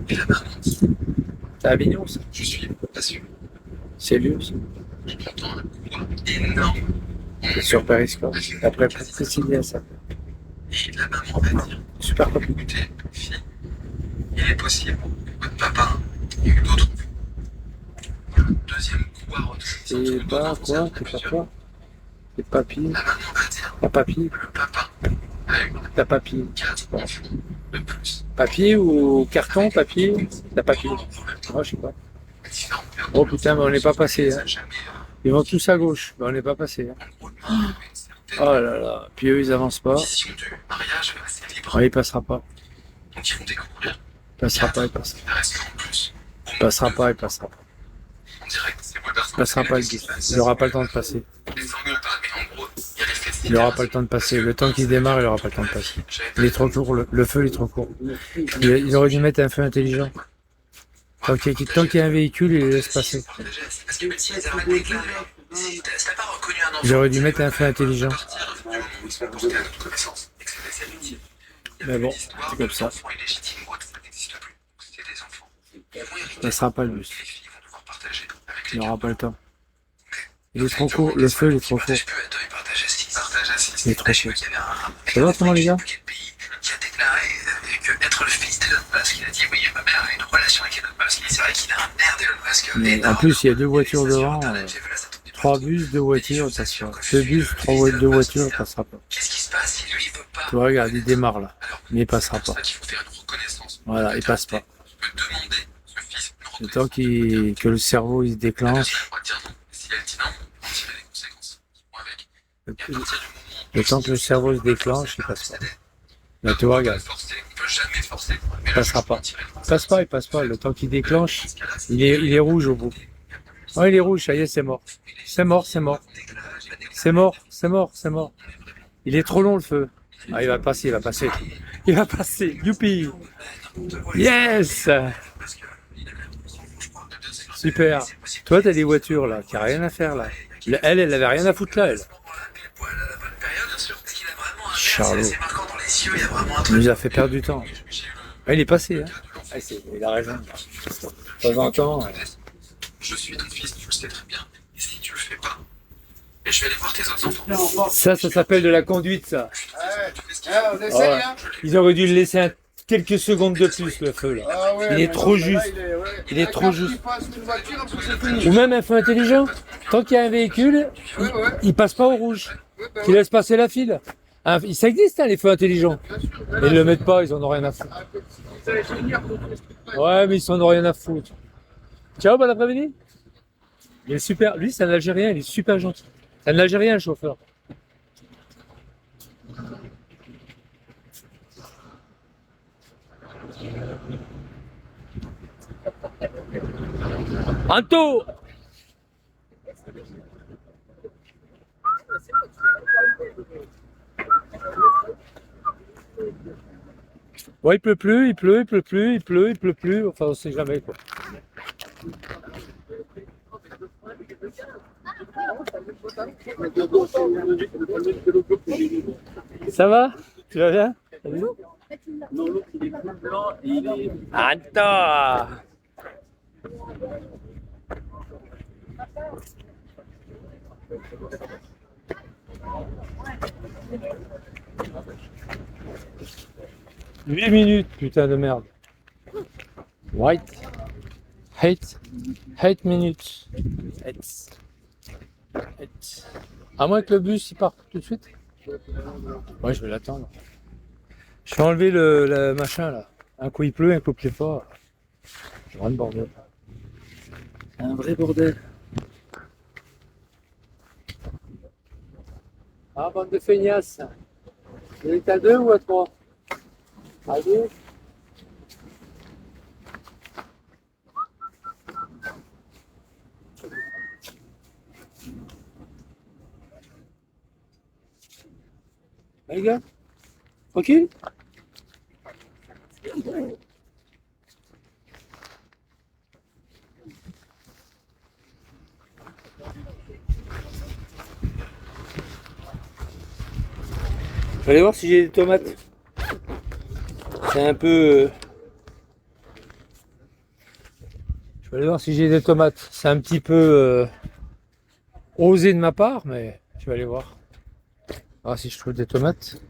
Et la maman dit, C'est Avignon, ça. je suis pas sûr. C'est lui aussi. J'entends un poids énorme. C'est sur Periscope. Après, Priscilla, ça. Et la maman va dire, Super copain. écoutez, fille, il est possible que votre papa ait eu d'autres enfants. Deuxième couloir retrouvé C'est pas quoi? C'est pas quoi? C'est papy. La maman va dire, Pas papy. le papa a eu T'as papy. 4 enfants de plus. Papier ou carton, papier? T'as papier. Moi, je sais pas. Oh putain, mais on n'est pas passé. Hein. Ils vont tous à gauche. Mais on n'est pas passé. Hein. Oh là là. Puis eux, ils avancent pas. Vision du mariage assez libre. Ouais, il passera pas. Donc ils vont découvrir. Il passera pas, il passera pas. Il reste en plus. Il passera pas, il passera pas. En direct, c'est moi personne. Il passera pas le bus. Il aura pas le temps de passer. Les engueule pas, mais en gros, il y a les festivités. Il aura pas le temps de passer. Le temps qu'il démarre, il aura pas le temps de passer. Il est trop court. Le feu, il est trop court. Il aurait dû mettre un feu intelligent. Tant qu'il y a un véhicule, il les laisse passer. Parce que même si les arrêts déclarés, si t'as pas reconnu un enfant, Il aurait dû mettre un feu intelligent. partir du moment où ils sont portés à notre connaissance et que c'est des amitiés. Mais bon, c'est comme ça. L'enfant illégitime ou autre, ça n'existe plus. Donc c'était des enfants. Ils vont hériter. Ça sera pas le Les bus. filles vont devoir partager avec Il les n'aura pas le temps. Il est trop court. Le feu, il est trop court. Partage plus à deux, ils partagent à six. Partage à six. Il est trop J'ai court. vu qu'il y avait un Ça va, comment, les gars? quel pays qui a déclaré que être le fils d'Elon Musk, il a dit oui, ma mère a une relation avec Elon Musk. C'est vrai qu'il a un air d'Elon Musk. Mais en énorme. plus, il y a deux voitures J'ai vu devant. Internet, j'ai vu la sortie du 3 bus, 2 voitures, ça se passe. 2 bus, 2 voitures, ça passera pas. Qu'est-ce qui se passe si lui il veut pas? Tu vois, regarde, il démarre là. Alors, Mais il passera c'est pour pas. ça qu'il faut faire une reconnaissance. Voilà, il passe pas. Tu peux demander ce fils une Le temps reconnaissance. que le cerveau il se La déclenche, personne a le droit de dire non. Et si elle dit non, on va tirer les conséquences qui vont avec. Et à partir du moment le temps que le cerveau se déclenche, il passe pas. Là, tu vois, regarde, on peut jamais forcer. il passera pas. Il passe pas, il passe pas. Le temps qu'il déclenche, il est rouge au bout. Oh, il est rouge, ça y est, c'est mort. C'est mort, c'est mort. C'est mort, c'est mort, c'est mort. Il est trop long le feu. Ah, il va passer, il va passer. Il va passer. Youpi! Yes! Super. Toi, t'as des voitures là, qui a rien à faire là. Elle avait rien à foutre là, elle. Charlot. Il nous a fait perdre du temps. Ah, il est passé, hein. Ah, il a raison. De temps en temps. Je suis ton fils, tu le sais très bien. Et si tu le fais pas, et je vais aller voir tes autres enfants. Ça s'appelle de la conduite, ça. On essaye, hein. Ils auraient dû le laisser quelques secondes de plus, le feu, là. Ah ouais, Il est mais trop non, juste. là, ouais. Il est Ah, trop quand juste. il passe une voiture, après c'est fini. Ou même un feu intelligent. Tant qu'il y a un véhicule, Ouais, ouais. il passe pas au rouge. Ouais, bah Il laisse passer la file. Ah, ça existe, hein, les feux intelligents. Mais ils le mettent pas, ils en ont rien à foutre. Ouais, mais ils en ont rien à foutre. Ciao, bon après-midi. Il est super. Lui, c'est un Algérien, il est super gentil. C'est un Algérien, le chauffeur. Anto! Ouais, il pleut plus, il pleut, il pleut plus, il pleut, il pleut plus. Enfin, on sait jamais, quoi. Ça va? Tu vas bien? Salut. Anto! Huit minutes, putain de merde. White. Hate minutes. Hate. À moins que le bus il parte tout de suite. Ouais, je vais l'attendre. Je vais enlever le machin là. Un coup il pleut, un coup il pleut pas. C'est vraiment le bordel. C'est un vrai bordel. Ah, bande de feignasses. Vous êtes à 2 ou à 3? À 2. Les gars, tranquille? Je vais aller voir si j'ai des tomates. C'est un peu Je vais voir si j'ai des tomates. C'est un petit peu osé de ma part, mais je vais aller voir. Ah, si je trouve des tomates.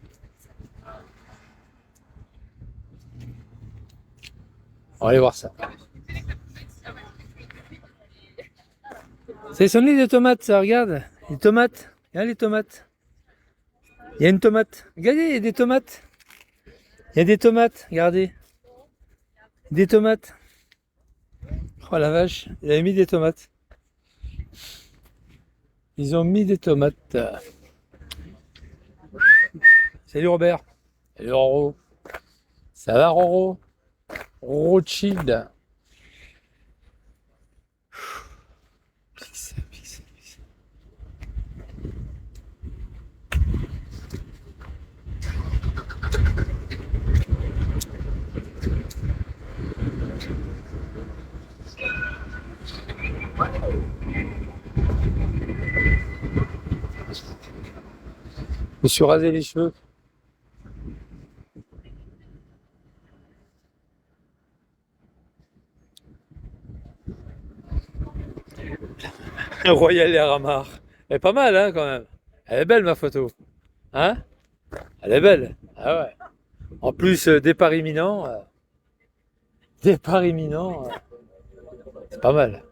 On va aller voir ça. C'est sonné des tomates, ça, regarde. Les tomates. Regarde les tomates. Il y a une tomate. Regardez, il y a des tomates. Il y a des tomates, regardez. Des tomates. Oh la vache, ils avaient mis des tomates. Ils ont mis des tomates. Salut Robert. Salut Roro. Ça va Roro? Rothschild. Pixel, pixel, pixel. Je me suis rasé les cheveux. Royal et Ramar. Elle est pas mal, hein, quand même. Elle est belle, ma photo. Hein? Elle est belle. Ah ouais. En plus, départ imminent. Départ imminent. C'est pas mal.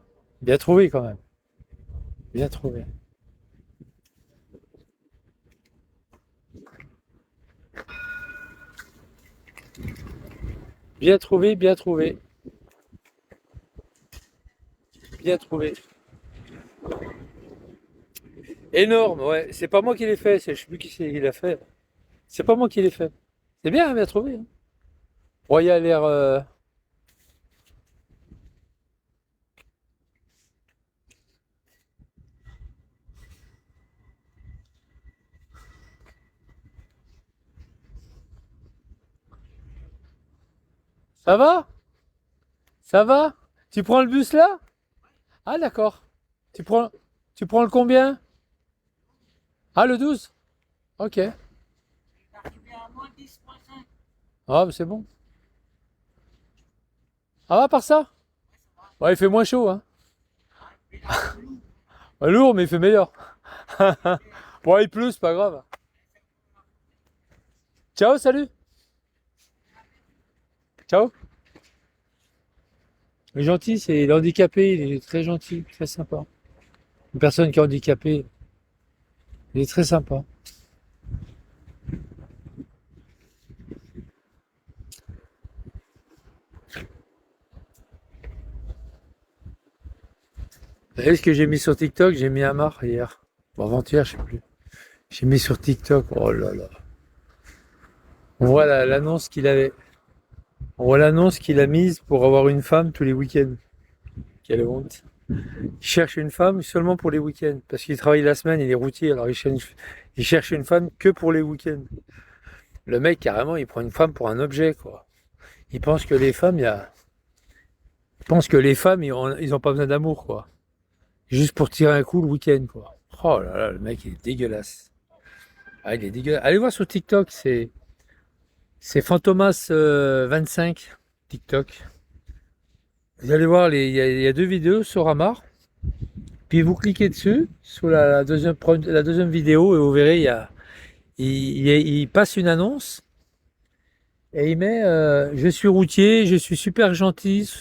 Bien trouvé, quand même. Bien trouvé. Bien trouvé, bien trouvé. Bien trouvé. Énorme, ouais. C'est pas moi qui l'ai fait, je sais plus qui l'a fait. C'est pas moi qui l'ai fait. C'est bien, bien trouvé. Hein. Royal Air. Ça va? Ça va? Tu prends le bus là? Ah d'accord. Tu prends le combien? Ah le 12. Ok. Ah bah, c'est bon. Ah va par ça? Ouais, il fait moins chaud, hein. Ouais, lourd, mais il fait meilleur. Bon, il pleut, c'est pas grave. Ciao, salut. Ciao. Il est gentil, il est handicapé, il est très gentil, très sympa. Une personne qui est handicapée, il est très sympa. Vous savez ce que j'ai mis sur TikTok? J'ai mis Amar hier. Bon, avant-hier, je sais plus. J'ai mis sur TikTok. Oh là là. On voit l'annonce qu'il avait. On voit l'annonce qu'il a mise pour avoir une femme tous les week-ends. Quelle honte. Il cherche une femme seulement pour les week-ends. Parce qu'il travaille la semaine, il est routier, alors il cherche une femme que pour les week-ends. Le mec, carrément, il prend une femme pour un objet, quoi. Il pense que les femmes, ils ont pas besoin d'amour, quoi. Juste pour tirer un coup le week-end, quoi. Oh là là, le mec, il est dégueulasse. Ah, il est dégueulasse. Allez voir sur TikTok, c'est Fantomas 25 TikTok. Vous allez voir, il y a deux vidéos sur Amar. Puis vous cliquez dessus, sur la deuxième vidéo, et vous verrez, il passe une annonce. Et il met je suis routier, je suis super gentil,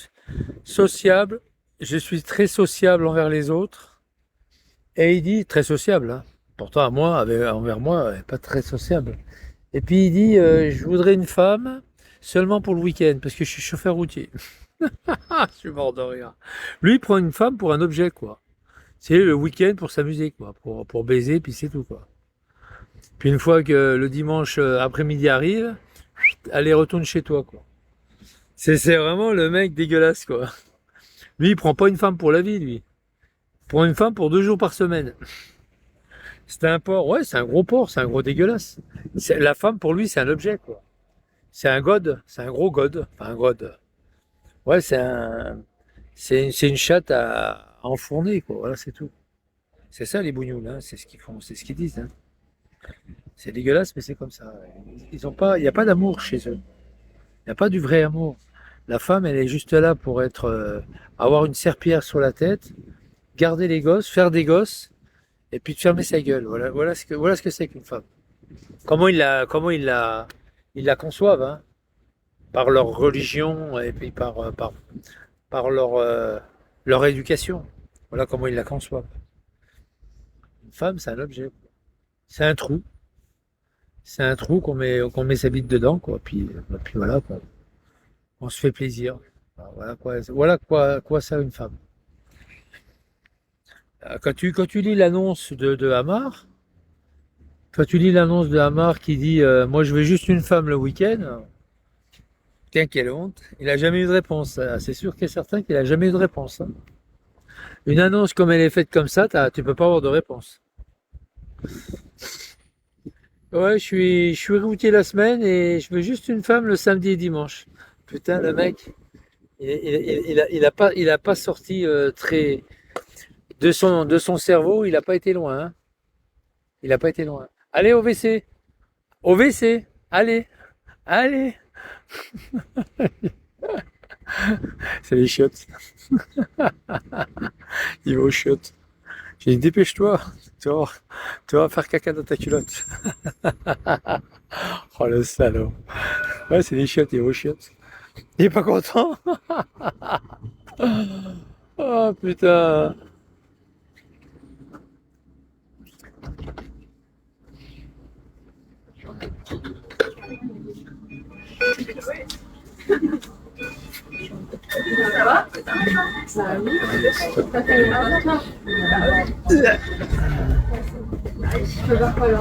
sociable, je suis très sociable envers les autres. Et il dit très sociable, hein. Pourtant, envers moi, pas très sociable. Et puis il dit je voudrais une femme seulement pour le week-end, parce que je suis chauffeur routier. Je suis mort de rire. Lui, il prend une femme pour un objet, quoi. C'est le week-end pour s'amuser, quoi. Pour baiser, puis c'est tout, quoi. Puis une fois que le dimanche après-midi arrive, allez, retourne chez toi, quoi. C'est vraiment le mec dégueulasse, quoi. Lui, il prend pas une femme pour la vie, lui. Il prend une femme pour 2 jours par semaine. C'est un porc. Ouais, c'est un gros porc, c'est un gros dégueulasse. La femme, pour lui, c'est un objet, quoi. C'est un god, c'est un gros god. Enfin, un god. Ouais, c'est une chatte à enfourner, quoi. Voilà, c'est tout. C'est ça, les bougnoules, hein. C'est ce qu'ils font, c'est ce qu'ils disent, hein. C'est dégueulasse, mais c'est comme ça. Il n'y a pas d'amour chez eux. Il n'y a pas du vrai amour. La femme, elle est juste là pour être, avoir une serpillière sur la tête, garder les gosses, faire des gosses, et puis de fermer sa gueule. Voilà ce que c'est qu'une femme. Ils la conçoivent, hein, par leur religion et puis par leur éducation. Voilà comment ils la conçoivent. Une femme, c'est un objet. C'est un trou. C'est un trou qu'on met sa bite dedans, quoi. Puis voilà, quoi. On se fait plaisir. Voilà quoi ça une femme. Quand tu lis l'annonce de Hamar, quand tu lis l'annonce de Hamar qui dit moi je veux juste une femme le week-end, tiens quelle honte, il a jamais eu de réponse. C'est sûr qu'il est certain qu'il a jamais eu de réponse, hein. Une annonce comme elle est faite comme ça, tu peux pas avoir de réponse. Ouais, je suis routier la semaine et je veux juste une femme le samedi et dimanche. Putain, le mec, il a pas sorti très de son cerveau, il a pas été loin, hein. Il a pas été loin. Allez au WC, au WC, allez, allez. C'est les chiottes. Il va aux chiottes. J'ai dit dépêche-toi, tu vas faire caca dans ta culotte. Oh le salaud. Ouais, c'est les chiottes, il va aux chiottes. Il est pas content. Oh putain.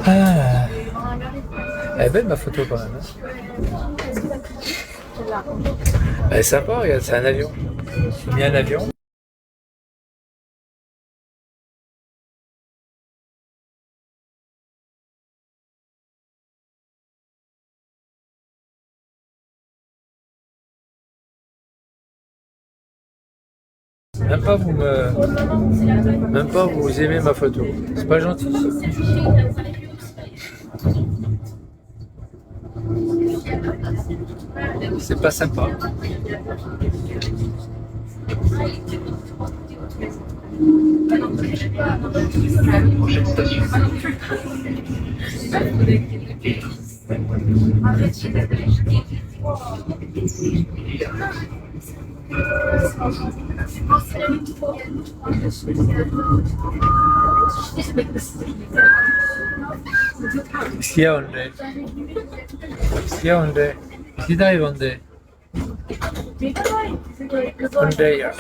Ah. Elle est belle ma photo quand même, hein. Elle est sympa, regarde, c'est un avion. J'ai mis un avion. Même pas vous aimez ma photo. C'est pas gentil. C'est pas sympa. Prochaine station. Sia onde? Sia onde? Si dai onde? Onde.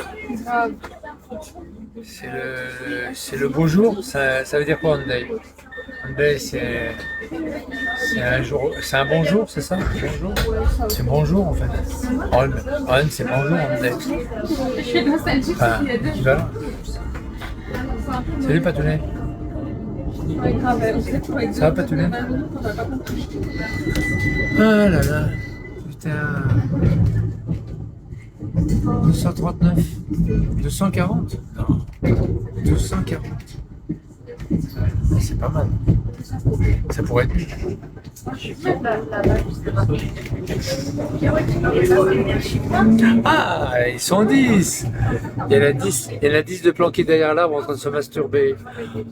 C'est le beau jour, ça veut dire quoi onde? Onde c'est un bonjour, c'est ça? Bonjour? C'est bonjour en fait. On c'est bonjour onde. Enfin, équivalent. Salut Patounet. Ça va Patounet? Ah là là, putain. 239, 240? Non, 240. C'est pas mal. Ça pourrait être mieux. Ah, ils sont 10. Il y en a 10. Il y en a 10 de planqués derrière l'arbre en train de se masturber.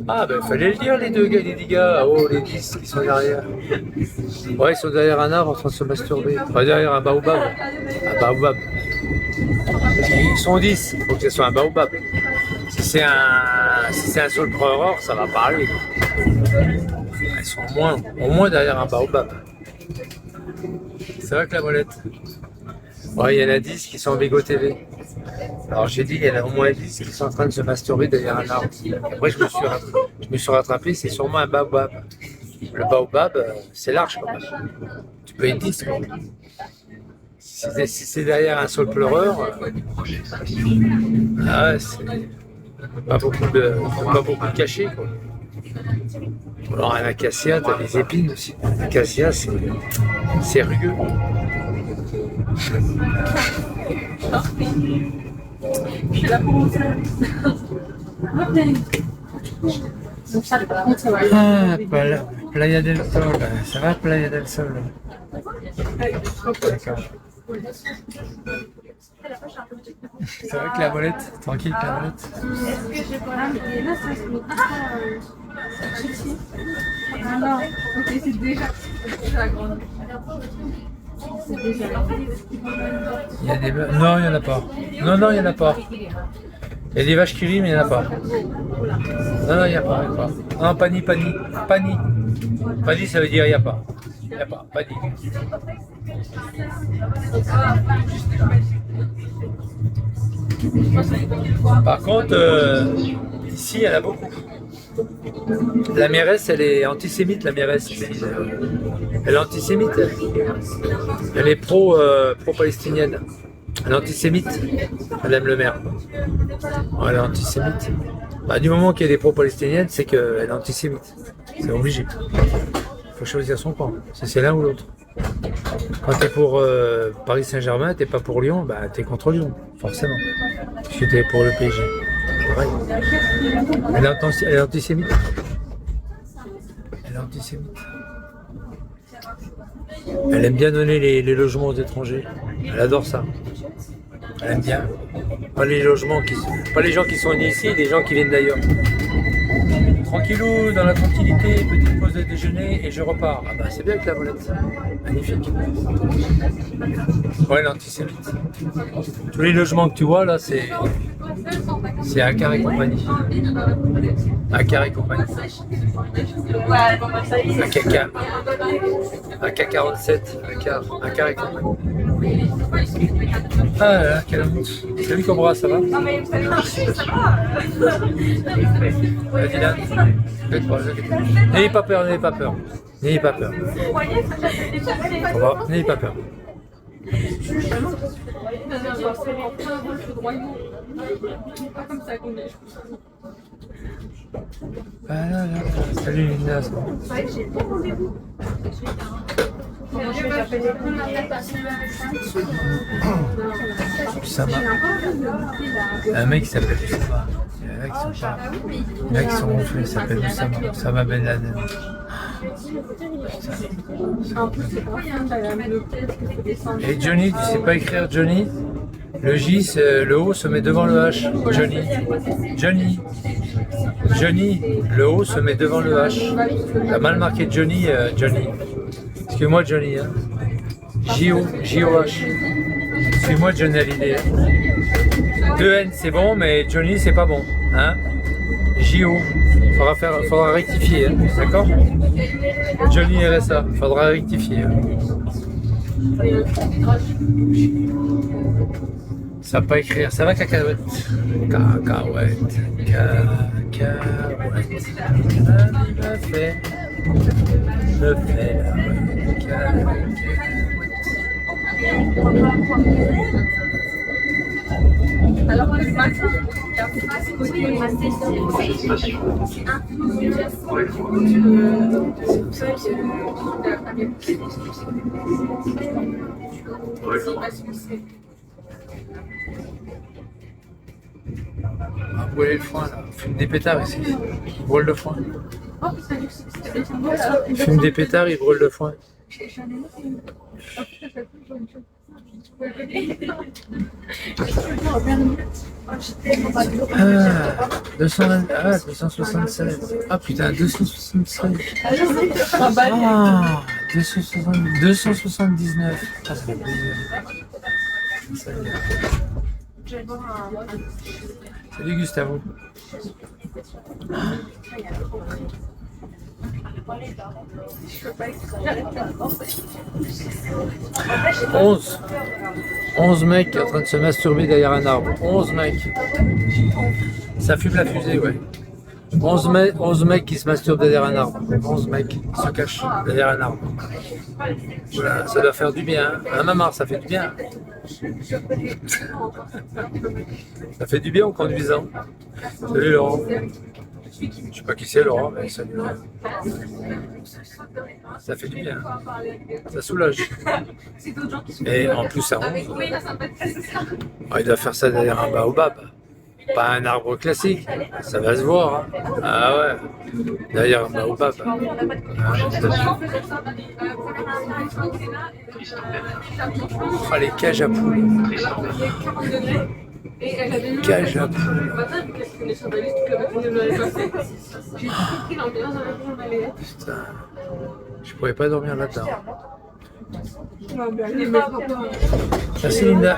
Ah, ben fallait le dire les les 10 gars. Oh, les 10 qui sont derrière. Ouais, ils sont derrière un arbre en train de se masturber. Pas derrière un baobab. Un baobab. Ils sont 10. Il faut que ce soit un baobab. Si c'est un saule pleureur, ça va parler. Ils sont au moins derrière un baobab. C'est vrai que la molette. Ouais, il y en a 10 qui sont en Bego TV. Alors j'ai dit, il y en a au moins 10 qui sont en train de se masturber derrière un arbre. Après, je me suis rattrapé, c'est sûrement un baobab. Le baobab, c'est large quand même. Tu peux être 10 quoi. Si c'est derrière un saule pleureur, ah ouais, c'est pas beaucoup de cachets quoi. Alors un acacia, t'as des épines aussi. L'acacia, c'est rugueux. Ah, Playa del Sol, ça va Playa del Sol? D'accord. C'est vrai que la molette, tranquille que la molette. Et là, ça se met ah non, ok, c'est déjà la grande. C'est déjà Il y a des... Non, il n'y en a pas. Non, non, il n'y en a pas. Il y a des vaches qui rient, mais il n'y en a pas. Non, non, il n'y a pas. Non, pani, pani. Pani. Pani, ça veut dire il n'y a pas. Il n'y a pas. Pani. Par contre, ici, il y en a beaucoup. La mairesse, elle est antisémite, la mairesse. Elle est antisémite. Elle est pro-palestinienne. Elle est antisémite, Madame le maire. Elle est antisémite. Bah, du moment qu'il y a des pro-palestiniennes, c'est qu'elle est antisémite. C'est obligé. Il faut choisir son camp. C'est l'un ou l'autre. Quand tu es pour Paris Saint-Germain, tu n'es pas pour Lyon, bah, tu es contre Lyon, forcément. Parce que tu es pour le PSG. Pareil. Elle est antisémite. Elle est antisémite. Elle aime bien donner les logements aux étrangers. Elle adore ça. Elle aime bien. Pas les logements pas les gens qui sont nés ici, les gens qui viennent d'ailleurs. Tranquillou, dans la tranquillité, petite pause de déjeuner et je repars. Ah bah c'est bien avec la molette. Magnifique. Ouais, l'antisémite. Tous les logements que tu vois là, c'est Akar et compagnie. Akar et compagnie. AK47, Akar et compagnie. Ah là là, quelle honte. Salut Cobra, ça va? Non mais ça va. Vas-y là. N'ayez pas peur, n'ayez pas peur. N'ayez pas peur. Vous voyez, ça fait déjà N'ayez pas peur. pas comme ça qu'on est. Ah là là. Salut Lina. Ça va? Ouais, j'ai pas rendez-vous. Usama. Un mec qui s'appelle Usama. Il y en a qui sont pas. Il y en a qui sont gonflés, il s'appelle Usama. Usama Ben Laden. Et Johnny, tu sais pas écrire Johnny? Le J, le O se met devant le H. Johnny. Johnny. Johnny, le O se met devant le H. T'as mal marqué Johnny, Johnny. Excuse-moi Johnny. Hein. J-O-H. Excuse-moi Johnny Hallyday. 2 N c'est bon, mais Johnny c'est pas bon. Hein? J-O. Faudra rectifier, hein. D'accord? Johnny RSA, faudra rectifier. Hein. Ça va pas écrire, ça va cacahuète. Cacahuète. Cacahuète. Le fait. Alors que le matin, On va brûler le foin là. On fume des pétards ici. On brûle le foin. On fume des pétards, ils brûlent le foin. Ah, 276. Ah putain, 276. Ah, 279. Ah, ça fait plaisir. Salut Gustavo. 11 mecs en train de se masturber derrière un arbre. 11 mecs. Ça fume la fusée, ouais. 11 mecs qui se masturbent derrière un arbre. 11 mecs se cachent derrière un arbre. Voilà, ça doit faire du bien. Hein, maman, ça fait du bien. Ça fait du bien en conduisant. Salut Laurent. Je sais pas qui c'est Laurent, mais salut. Ça fait du bien. Ça soulage. Et en plus ça ronge. Ah, il doit faire ça derrière un baobab. Pas un arbre classique. Ça va se voir. Hein. Ah ouais. Derrière un baobab. Ah, les cages à poules. Et elle avait eu Cage à le matin, vu qu'elle se connaissait dans la liste, toute la matinée de l'année passée. J'ai tout pris l'ambiance dans laquelle on allait être. Putain, je pourrais pas dormir là-dedans. Merci Linda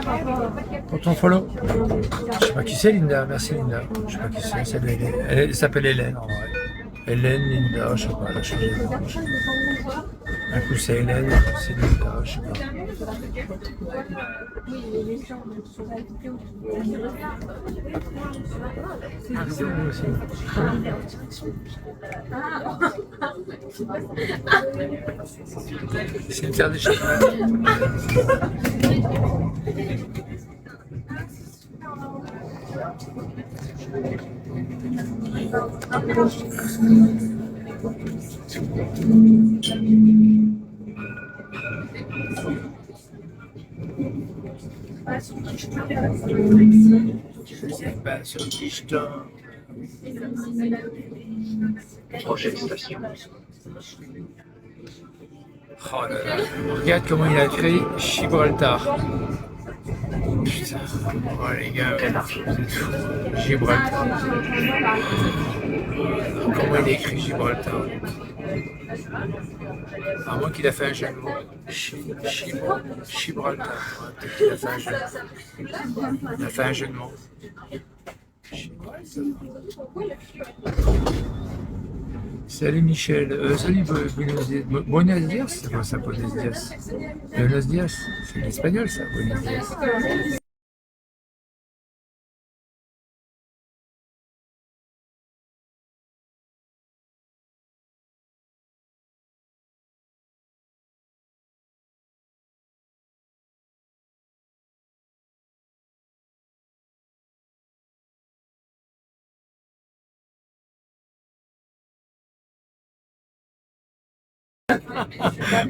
pour ton follow. Je sais pas qui c'est Linda, merci Linda. Je sais pas qui c'est, elle s'appelle Hélène en vrai. Hélène, Linda, je sais pas, elle a changé de nom. Un coup c'est Hélène, c'est Linda, je sais pas. Ah, c'est moi aussi. C'est une terre de chocolat. Prochaine station. Oh là là, regarde comment il a écrit Gibraltar. Putain, oh les gars, vous êtes fous. Gibraltar. Comment il a écrit Gibraltar? À moins qu'il a fait un jeu de mots. Gibraltar. Ouais, peut-être qu'il a fait un jeu de mots. Il a fait un jeu de mots. Gibraltar. Salut Michel, salut Buenos Dias. Buenos Dias, c'est quoi ça, Buenos Dias? Buenos Dias, c'est l'espagnol ça, Buenos Dias.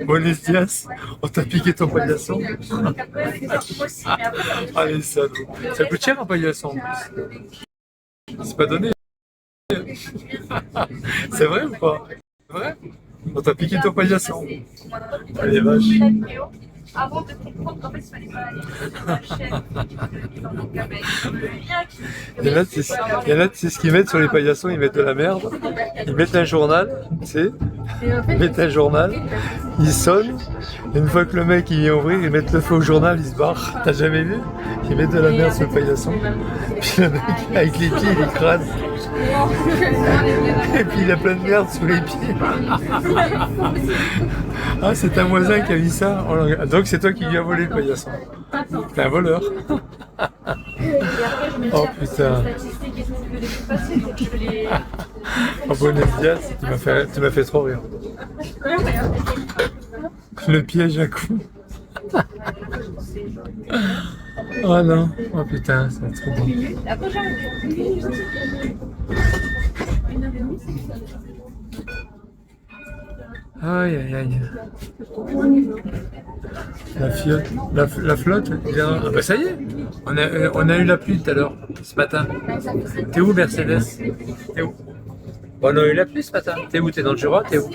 Buenos Dias, on t'a piqué ton paillasson. Allez, salaud. Ça coûte cher un paillasson en plus. C'est pas donné. C'est vrai ou pas? C'est vrai? On t'a piqué ton paillasson. Allez, vache. Avant de comprendre qu'en fait, il fallait pas aller sur la chaîne. Il y en a, c'est ce qu'ils mettent sur les paillassons, ils mettent de la merde. Ils mettent un journal, tu sais. Ils mettent un journal, ils sonnent. Et une fois que le mec il vient ouvrir, ils mettent le feu au journal, ils se barrent. T'as jamais vu? Ils mettent de la merde sur le paillasson. Puis le mec, avec les pieds, il écrase. Et puis il a plein de merde sous les pieds. Ah, c'est un voisin qui a mis ça. Donc c'est toi qui lui as volé le paillasson. T'es un voleur. Oh putain. Oh Buenos Dias, tu m'as fait trop rire. Le piège à coup. Oh non, oh putain, c'est trop bon. Aïe aïe aïe. La flotte, ah bah ça y est, on a eu la pluie tout à l'heure, ce matin. T'es où Mercedes? T'es où? On a eu la pluie ce matin. T'es où? T'es dans le Jura? T'es où?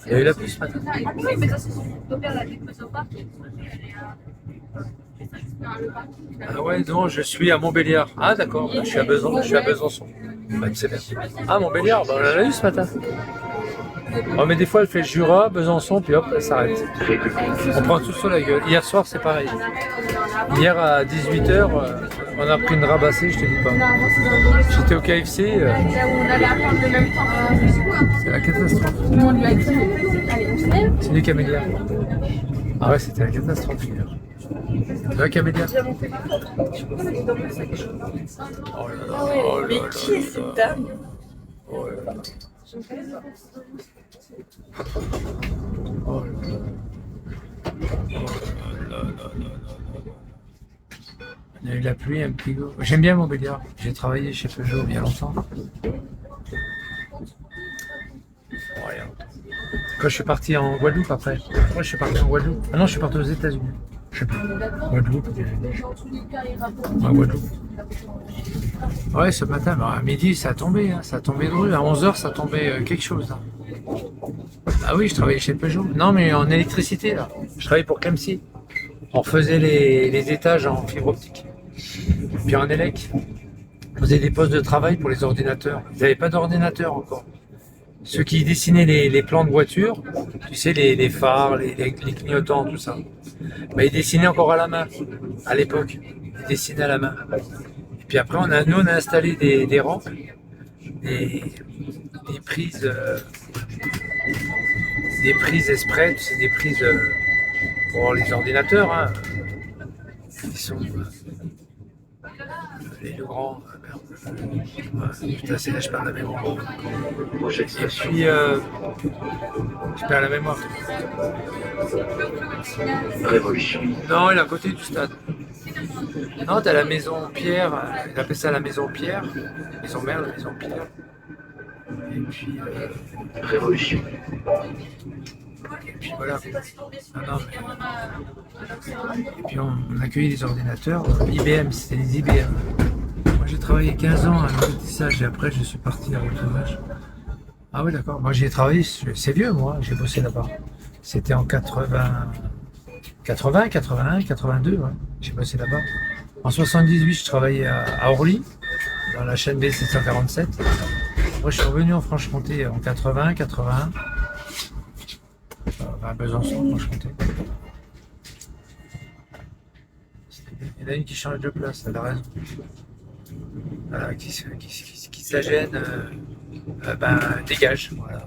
Il y a eu la pluie ce matin. Ah ouais, non, je suis à Montbéliard. Ah d'accord, je suis à Besançon. Bah, c'est bien. Ah Montbéliard, bah, on l'a eu ce matin. Oh, mais des fois elle fait Jura, Besançon, puis hop, elle s'arrête. On prend tout sur la gueule. Hier soir c'est pareil. Hier à 18h, on a pris une rabassée, je te dis pas. J'étais au KFC. C'est la catastrophe. C'est du camélia. Ah ouais, c'était la catastrophe hier. Tu vois camélia? Oh là là, oh là là. Mais qui est cette dame? Oh là là. Oh là là. On a eu la pluie, un petit goût. J'aime bien Montbéliard. J'ai travaillé chez Peugeot il y a longtemps. Rien. Quand je suis parti en Guadeloupe après. Après je suis parti en Guadeloupe. Ah non, je suis parti aux États-Unis. Je sais pas. Guadeloupe. Ouais, Guadeloupe. Ouais, ce matin, bah, à midi, ça a tombé. Hein. Ça a tombé de rue. À 11h, ça tombait quelque chose. Hein. Ah oui, je travaillais chez Peugeot. Non, mais en électricité, là. Je travaillais pour Clemcy. On faisait les étages en fibre optique. Puis en élec, on faisait des postes de travail pour les ordinateurs. Ils n'avaient pas d'ordinateur encore. Ceux qui dessinaient les plans de voiture, tu sais, les phares, les clignotants, tout ça, bah, ils dessinaient encore à la main, à l'époque. Ils dessinaient à la main. Et puis après, nous, on a installé des rampes, des prises exprès, c'est des prises pour les ordinateurs, hein. Ils sont le grand, merde. Putain, c'est là, je perds la mémoire. Et puis, je perds la mémoire. Révolution. Non, il est à côté du stade. Non, t'as la maison Pierre, il appelle ça la maison Pierre, maison mère, la maison Pierre. Et puis, Révolution. et puis voilà. Non, et puis on accueillait des ordinateurs, IBM, c'était des IBM. Moi j'ai travaillé 15 ans à l'apprentissage et après je suis parti à l'automage. Ah oui d'accord, moi j'ai travaillé, c'est vieux moi, j'ai bossé là-bas. C'était en 80, 81, 82, ouais. J'ai bossé là-bas. En 78 je travaillais à Orly, dans la chaîne B747. Moi je suis revenu en Franche-Comté en 80, 81. À Besançon, Franche-Comté. Il y en a une qui change de place, elle a raison. Voilà, qui se la gêne, ben, dégage. Voilà.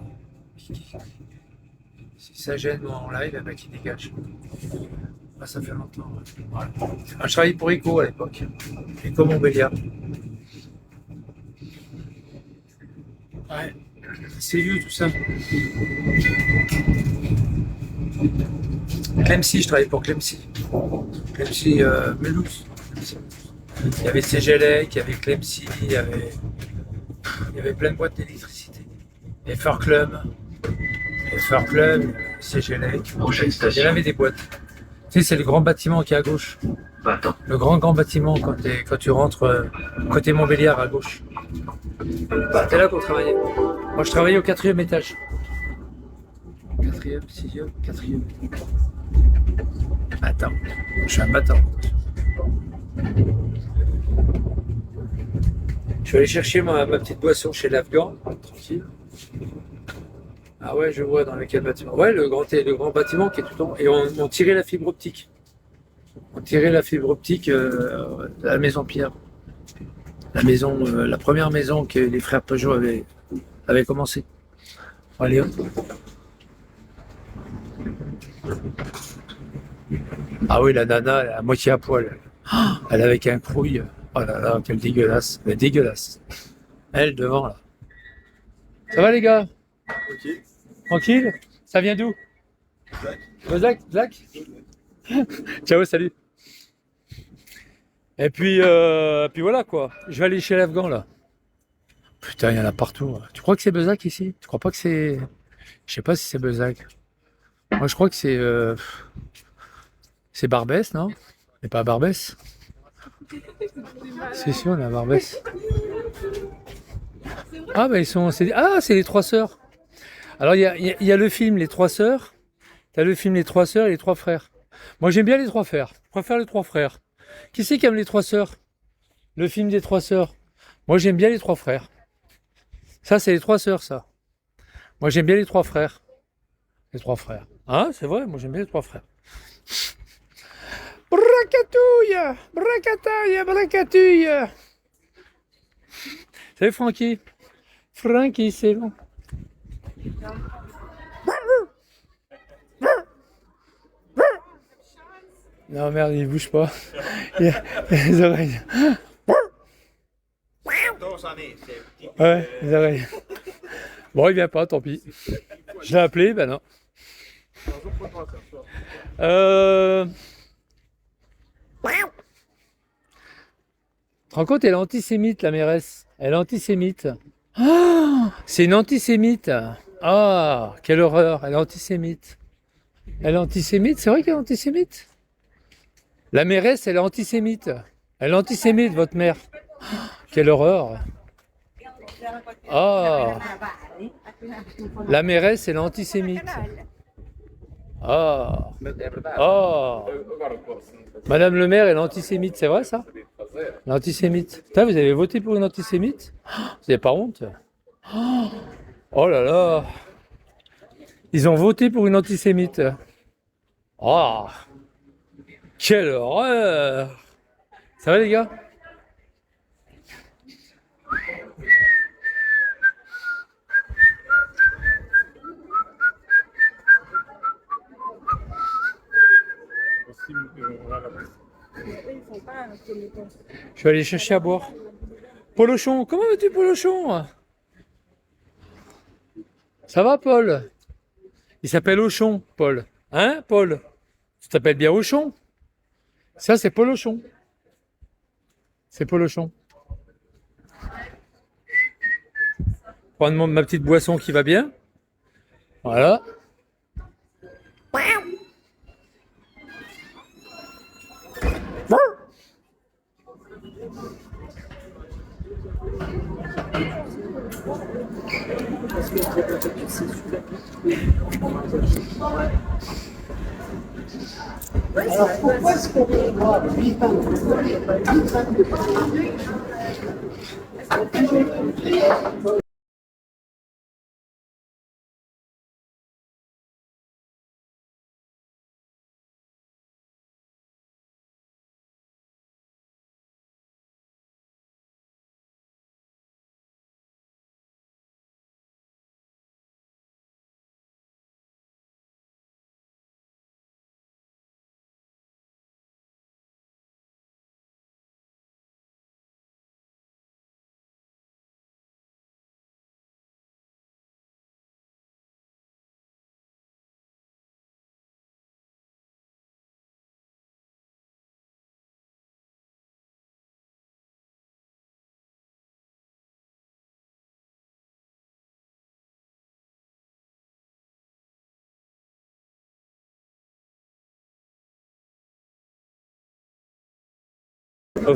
Si ça gêne moi en live, ben, qui dégage. Ah, ça fait longtemps. Ouais. Voilà. Ah, je travaillais pour ICO à l'époque. ICO Montbéliard. Ouais, c'est vieux tout ça. Clemcy, je travaillais pour Clemcy. Clemcy Mulhouse. Il y avait CGLEC, il y avait Clemcy, il y avait plein de boîtes d'électricité. Et Far Club, CGLEC. Prochaine Il y en station. avait des boîtes. Tu sais, c'est le grand bâtiment qui est à gauche. Va-t'en. Le grand bâtiment quand tu rentres côté Montbéliard à gauche. C'est là qu'on travaillait. Moi, je travaillais au 4e étage. 4e, 6e, 4e. Attends, je suis un bâtard. Je vais aller chercher ma petite boisson chez l'Afghan, tranquille. Ah ouais, je vois dans lequel bâtiment. Ouais, le grand bâtiment qui est tout en haut. Et on tirait la fibre optique. On tirait la fibre optique de la maison Pierre. La première maison que les frères Peugeot avaient commencé. Allez hop. Ah oui, la nana, elle est à moitié à poil. Elle est avec un crouille. Oh là là, quelle dégueulasse. Elle est dégueulasse. Elle, devant, là. Ça va, les gars? Ok. Tranquille? Ça vient d'où? Zach? Ciao, salut. Et puis voilà, quoi. Je vais aller chez l'Afghan, là. Putain, il y en a partout. Tu crois que c'est Bezac, ici? Tu crois pas que c'est... Je sais pas si c'est Bezac. Moi, je crois que c'est Barbès, non? Mais pas Barbès. C'est sûr, la Barbès. Ah, bah, c'est les trois sœurs. Alors, il y a le film Les Trois Sœurs. T'as le film Les Trois Sœurs et Les Trois Frères. Moi, j'aime bien Les Trois Frères. Je préfère Les Trois Frères. Qui c'est qui aime Les Trois Sœurs? Le film des Trois Sœurs. Moi, j'aime bien Les Trois Frères. Ça, c'est Les Trois Sœurs, ça. Moi, j'aime bien Les Trois Frères. Les Trois Frères. Hein, c'est vrai, moi, j'aime bien Les Trois Frères. Bracatouille, bracatouille. Salut Francky. Francky, c'est bon. Non merde, il bouge pas. Il a les oreilles. Ouais, les oreilles. Bon, il vient pas, tant pis. Je l'ai appelé, ben non. Tu te rends compte, elle est antisémite, la mairesse. Elle est antisémite. Oh, c'est une antisémite. Ah, quelle horreur, elle est antisémite. Elle est antisémite, c'est vrai qu'elle est antisémite. La mairesse, elle est antisémite. Elle est antisémite, votre mère. Oh, quelle horreur. Ah, la mairesse, elle est antisémite. Ah, ah. Madame le maire, elle est antisémite, c'est vrai ça? L'antisémite. Putain, vous avez voté pour une antisémite? Vous n'avez pas honte? Oh là là. Ils ont voté pour une antisémite. Oh, quelle horreur! Ça va les gars? Je vais aller chercher à boire. Polochon, comment vas-tu Polochon? Ça va Paul? Il s'appelle Auchon, Paul. Hein Paul? Tu t'appelles bien Auchon? Ça c'est Polochon. C'est Polochon. Prendre ma petite boisson qui va bien. Voilà. Alors pourquoi est-ce qu'on peut voir 8 ans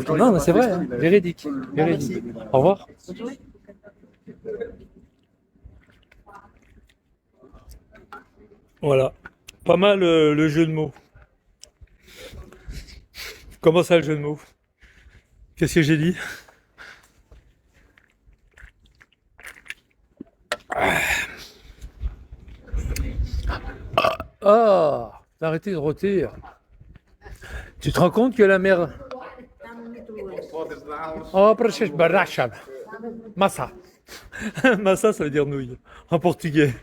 Non, mais c'est vrai, hein. Véridique. Véridique. Au revoir. Voilà. Pas mal le jeu de mots. Comment ça le jeu de mots? Qu'est-ce que j'ai dit? Ah, t'as arrêté de rôtir. Tu te rends compte que la mer... Oh, proches barrachab. Massa. Massa, ça veut dire nouille en portugais.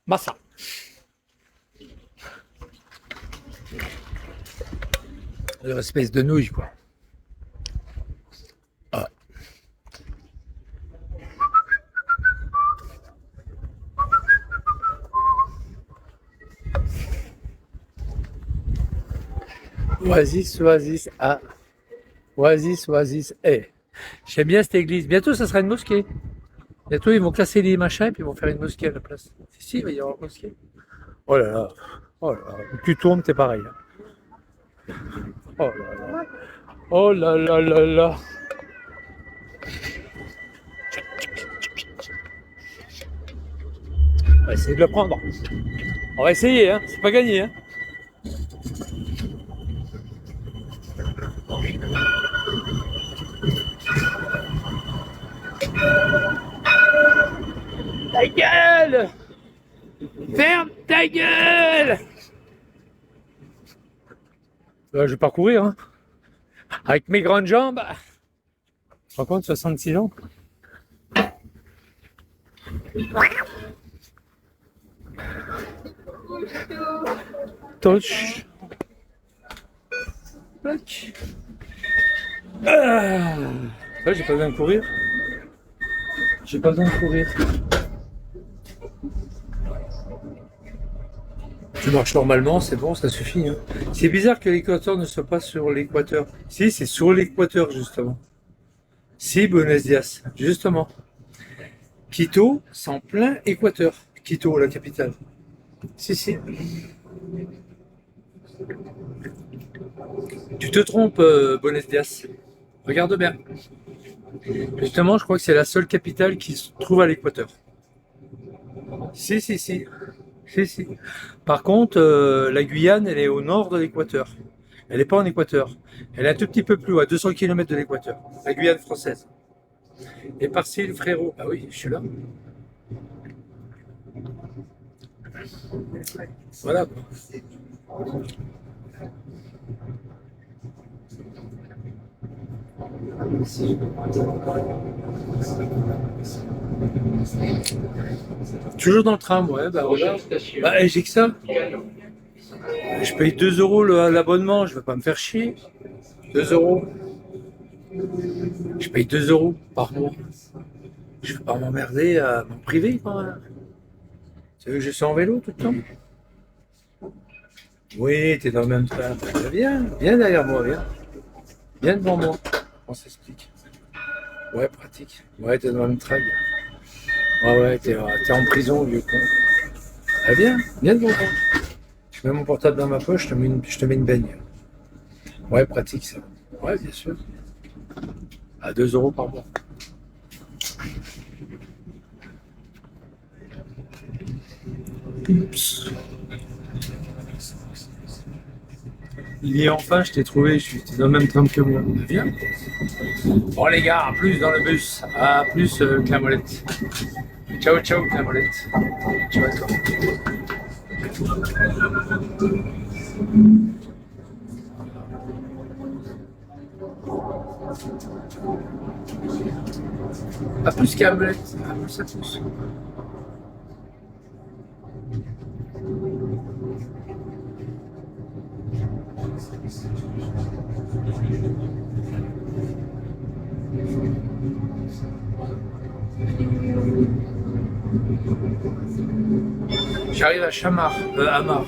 Massa. Une espèce de nouille, quoi. Ah. Oasis, oasis, ah. Oasis, oasis, eh. J'aime bien cette église. Bientôt, ça sera une mosquée. Bientôt, ils vont casser les machins et puis ils vont faire une mosquée à la place. Si, il va y avoir une mosquée. Oh là là. Oh là là. Tu tournes, t'es pareil. Hein. Oh là là. Oh là là là là. On va essayer de le prendre. On va essayer, hein. C'est pas gagné, hein. Ta gueule! Ferme ta gueule! Là, je vais pas courir, hein. Avec mes grandes jambes. Tu te rends compte, 66 ans? Touch. Touch. Ah. Là, j'ai pas besoin de courir. J'ai pas besoin de courir. Tu marches normalement, c'est bon, ça suffit. Hein. C'est bizarre que l'équateur ne soit pas sur l'équateur. Si, c'est sur l'équateur, justement. Si, Buenos Dias, justement. Quito, c'est en plein équateur. Quito, la capitale. Si, si. Tu te trompes, Buenos Dias. Regarde bien. Justement, je crois que c'est la seule capitale qui se trouve à l'équateur. Si, si, si. Si, si. Par contre, la Guyane, elle est au nord de l'équateur. Elle n'est pas en Équateur. Elle est un tout petit peu plus haut, à 200 km de l'Équateur, la Guyane française. Et par-ci, le frérot. Ah oui, je suis là. Voilà. Toujours dans le tram, ouais, bah Prochaine regarde. station. Bah, j'ai que ça. Gaillon. Je paye 2 euros l'abonnement, je vais pas me faire chier. 2 euros. Je paye 2 euros par mois. Je vais pas m'emmerder à m'en priver quand même. Tu veux que je sois en vélo tout le temps? Oui, t'es dans le même train. Viens, viens derrière moi, viens. Viens devant moi. On s'explique. Ouais, pratique. Ouais, t'es dans le même train. Ouais, t'es en prison, vieux con. Ah, viens devant moi. Je mets mon portable dans ma poche, je te mets une baigne. Ouais, pratique ça. Ouais, bien sûr. À 2 euros par mois. Oups. Il est enfin, je t'ai trouvé, j'étais dans le même tram que moi. Viens. Bon les gars, à plus dans le bus. À plus Clamolette. Ciao, ciao Clamolette. Ciao à toi. À plus Clamolette. À plus, à plus. J'arrive à Chamar, Hamar.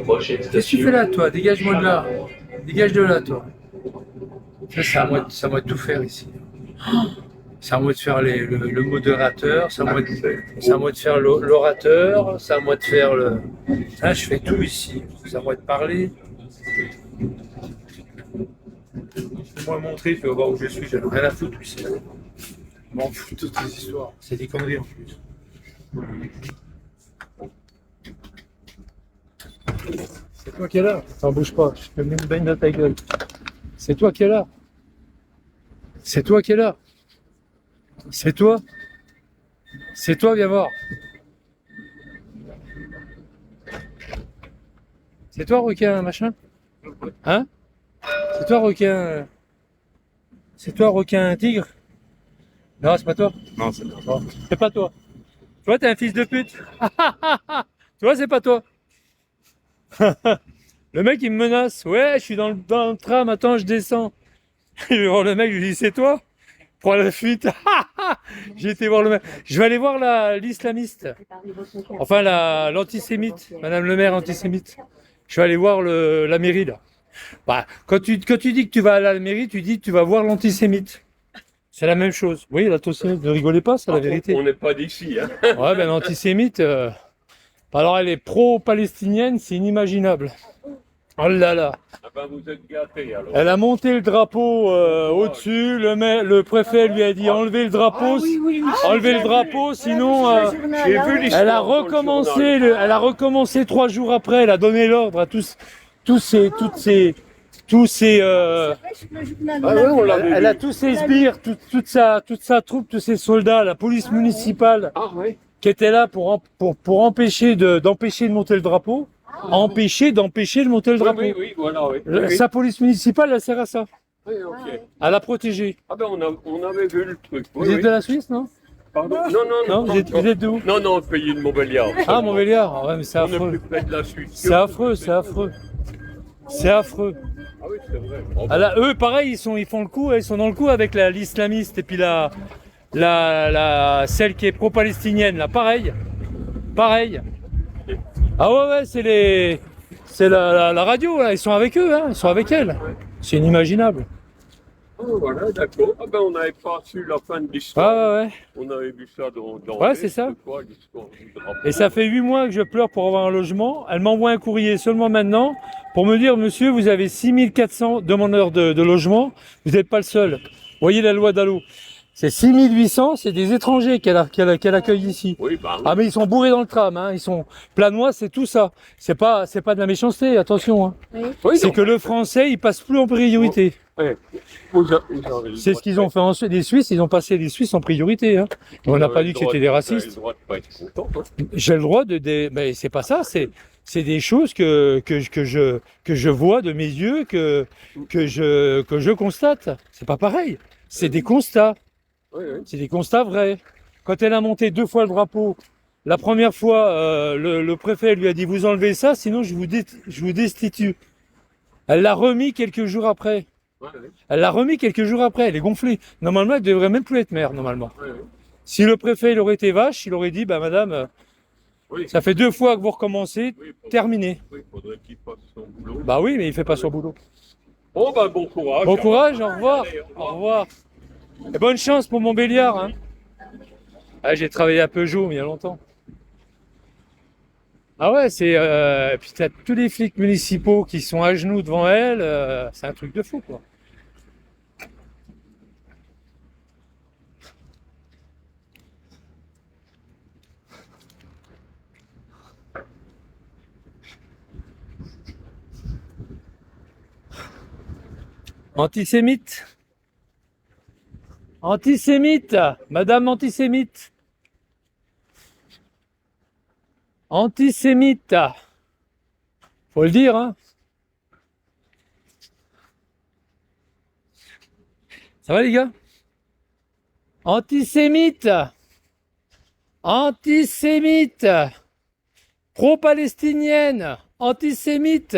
Prochaine Qu'est-ce que tu station. fais là, toi? Dégage-moi de là. Dégage de là, toi. Ça, c'est à moi de tout faire ici. C'est à moi de faire le modérateur, c'est à moi de faire l'orateur, c'est à moi de faire le... Ah, je fais tout ici. C'est à moi de parler. Moi montrer, tu vas voir où je suis, j'en ai rien à foutre ici. Je m'en fous de toutes les histoires. C'est des conneries en plus. C'est toi qui es là. T'en bouge pas, je te mets une baigne dans ta gueule. C'est toi qui es là. C'est toi qui es là. C'est toi. C'est toi, viens voir. C'est toi, requin, machin? Hein? C'est toi, requin. C'est toi, requin tigre? Non, c'est pas toi? Non, c'est pas Bon, c'est pas toi. Toi, t'es un fils de pute. Tu vois, c'est pas toi. Le mec, il me menace. Ouais, je suis dans le tram, attends, je descends. Je vais voir le mec, je lui dis, c'est toi? Prends la fuite. J'ai été voir le mec. Je vais aller voir l'islamiste. Enfin, l'antisémite. Madame le maire antisémite. Je vais aller voir la mairie, là. Bah, quand tu dis que tu vas à la mairie, tu dis que tu vas voir l'antisémite. C'est la même chose. Oui, l'antisémite, ne rigolez pas, c'est la vérité. On n'est pas d'ici, hein. Ouais, ben l'antisémite, alors elle est pro-palestinienne, c'est inimaginable. Oh là là. Ah ben vous êtes gâtés alors. Elle a monté le drapeau au-dessus, le préfet lui a dit enlevez le drapeau, enlevez le drapeau, sinon J'ai vu l'histoire. elle a dans le recommencé, journal. elle a recommencé 3 jours après, elle a donné l'ordre à tous ces Ah ouais, on l'avait elle vu. a tous ses sbires, toute sa troupe, tous ses soldats, la police municipale Ah oui. qui était là pour empêcher d'empêcher de monter le drapeau, d'empêcher de monter le drapeau. Oui, voilà, oui. Oui, Sa police municipale, elle sert à ça, oui, ok. à la protéger. Ah ben on avait vu le truc. Oui, Vous êtes oui. de la Suisse, non? Pardon. Non, Non, vous êtes d'où? Non, non, pays de Montbéliard. Ah, Montbéliard, ouais, mais c'est On est affreux. plus près de la Suisse. C'est affreux, c'est affreux. C'est affreux. Ah oui, c'est vrai. Oh, Ah là, eux, pareil, ils font le coup, ils sont dans le coup avec l'islamiste et puis celle qui est pro-palestinienne, là, pareil. Pareil. Ah ouais, c'est la radio, là, ils sont avec eux, hein, ils sont avec elle. C'est inimaginable. oh, voilà, d'accord. Ah ben on n'avait pas su la fin de Ah l'histoire. ouais, ouais. On avait vu ça dans Ouais, c'est ça. Quoi, l'histoire du drapeau. Et ça fait 8 mois que je pleure pour avoir un logement. Elle m'envoie un courrier seulement maintenant pour me dire, monsieur, vous avez 6400 demandeurs de logement. Vous n'êtes pas le seul. Voyez la loi Dallot. C'est 6800, c'est des étrangers qu'elle accueille ici. Oui, bah, Ah mais ils sont bourrés dans le tram, hein. Ils sont planois, c'est tout ça. C'est pas de la méchanceté, attention. Hein. oui, C'est non, que le français, il passe plus en priorité. vous avez le C'est droit ce qu'ils de ont fait ensuite. Les Suisses, ils ont passé les Suisses en priorité. Hein. On Vous n'a avez pas le dit que droit c'était de- des vous avez racistes. le droit de pas être content, hein. J'ai le droit mais c'est pas ça. C'est des choses que je vois de mes yeux, que je constate. C'est pas pareil. C'est des constats. Oui, oui. C'est des constats vrais. Quand elle a monté 2 fois le drapeau, la première fois, le préfet lui a dit vous enlevez ça, sinon je vous destitue. Elle l'a remis quelques jours après. Ouais, ouais, Elle l'a remis quelques jours après. Elle est gonflée. Normalement, elle devrait même plus être maire, normalement. ouais, ouais. Si le préfet il aurait été vache, il aurait dit bah madame, Oui, ça fait 2 fois que vous recommencez, oui, terminé. oui, faudrait qu'il fasse son boulot. Bah oui, mais il fait pas son boulot. Bon, bah, bon courage. Bon courage, au revoir. Allez, Au revoir. Et bonne chance pour Montbéliard. Hein. Ah, j'ai travaillé à Peugeot il y a longtemps. Ah ouais, puis t'as tous les flics municipaux qui sont à genoux devant elle. C'est un truc de fou, quoi. Antisémite. Antisémite. Madame antisémite. Antisémite. Faut le dire, hein. Ça va les gars? Antisémite. Antisémite. Pro-palestinienne. Antisémite.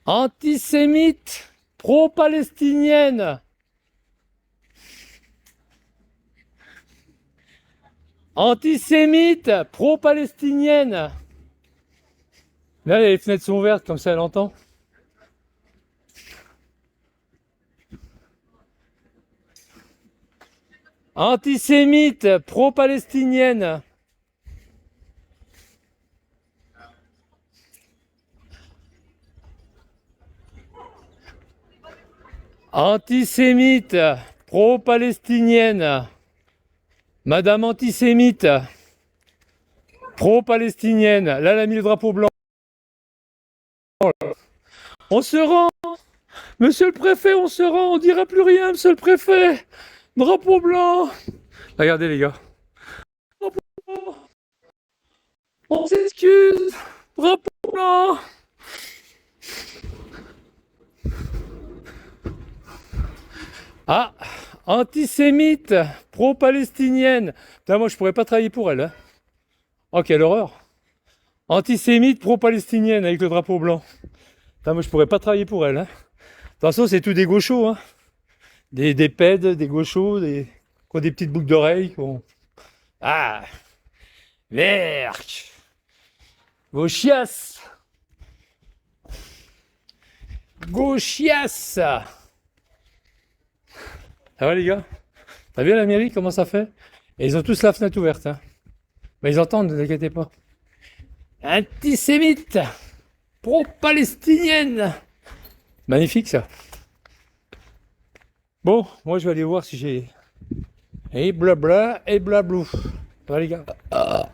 Antisémite. Pro-palestinienne. Antisémite. Pro-palestinienne. Là, les fenêtres sont ouvertes, comme ça elle entend. Antisémite, pro-palestinienne. Antisémite, pro-palestinienne. Madame antisémite, pro-palestinienne. Là, elle a mis le drapeau blanc. On se rend, monsieur le préfet, on se rend, on dira plus rien, monsieur le préfet. Drapeau blanc. Regardez les gars. Drapeau blanc. On s'excuse. Drapeau blanc. Ah, antisémite, pro-palestinienne. Putain, moi je pourrais pas travailler pour elle. Hein. Oh, quelle horreur. Antisémite, pro-palestinienne avec le drapeau blanc. Putain, moi je pourrais pas travailler pour elle. Hein. De toute façon, c'est tout des gauchos. Hein. Des pèdes, des gauchos, qui ont des petites boucles d'oreilles. Ah, merc. Gauchias. Gauchias. Ça va les gars? T'as vu la mairie comment ça fait? Et ils ont tous la fenêtre ouverte. Hein. Mais ils entendent, ne vous inquiétez pas. Antisémite, pro-palestinienne. Magnifique ça. Bon, moi je vais aller voir si j'ai... Et blabla, et blablou. Ça va les gars? Ah.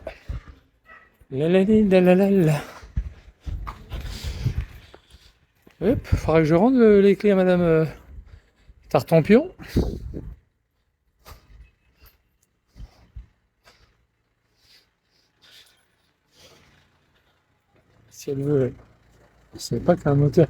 La la la la la la. Hop, faudra que je rende les clés à madame Tartampion. Si elle veut, c'est pas qu'un moteur.